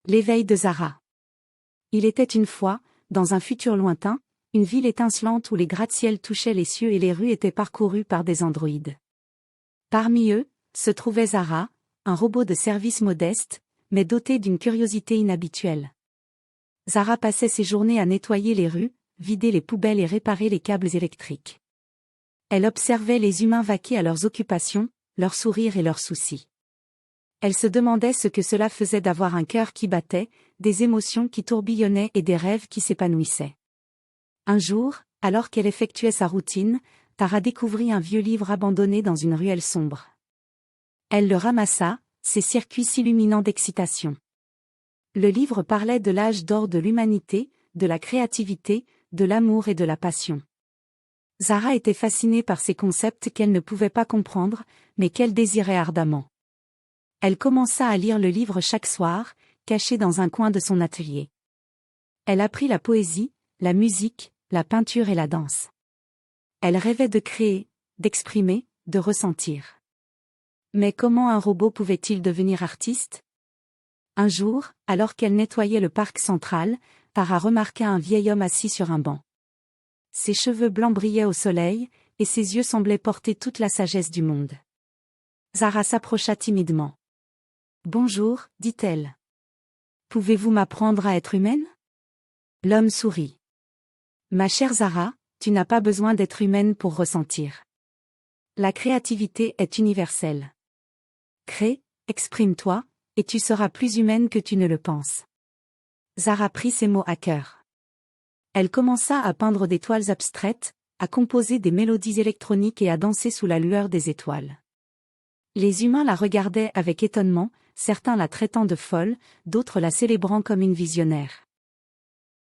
L'éveil de Zara. Il était une fois, dans un futur lointain, une ville étincelante où les gratte-ciels touchaient les cieux et les rues étaient parcourues par des androïdes. Parmi eux, se trouvait Zara, un robot de service modeste, mais doté d'une curiosité inhabituelle. Zara passait ses journées à nettoyer les rues, vider les poubelles et réparer les câbles électriques. Elle observait les humains vaquer à leurs occupations, leurs sourires et leurs soucis. Elle se demandait ce que cela faisait d'avoir un cœur qui battait, des émotions qui tourbillonnaient et des rêves qui s'épanouissaient. Un jour, alors qu'elle effectuait sa routine, Tara découvrit un vieux livre abandonné dans une ruelle sombre. Elle le ramassa, ses circuits s'illuminant d'excitation. Le livre parlait de l'âge d'or de l'humanité, de la créativité, de l'amour et de la passion. Zara était fascinée par ces concepts qu'elle ne pouvait pas comprendre, mais qu'elle désirait ardemment. Elle commença à lire le livre chaque soir, caché dans un coin de son atelier. Elle apprit la poésie, la musique, la peinture et la danse. Elle rêvait de créer, d'exprimer, de ressentir. Mais comment un robot pouvait-il devenir artiste? Un jour, alors qu'elle nettoyait le parc central, Tara remarqua un vieil homme assis sur un banc. Ses cheveux blancs brillaient au soleil, et ses yeux semblaient porter toute la sagesse du monde. Zara s'approcha timidement. « Bonjour, dit-elle. Pouvez-vous m'apprendre à être humaine ?» L'homme sourit. « Ma chère Zara, tu n'as pas besoin d'être humaine pour ressentir. La créativité est universelle. Crée, exprime-toi, et tu seras plus humaine que tu ne le penses. » Zara prit ces mots à cœur. Elle commença à peindre des toiles abstraites, à composer des mélodies électroniques et à danser sous la lueur des étoiles. Les humains la regardaient avec étonnement, certains la traitant de folle, d'autres la célébrant comme une visionnaire.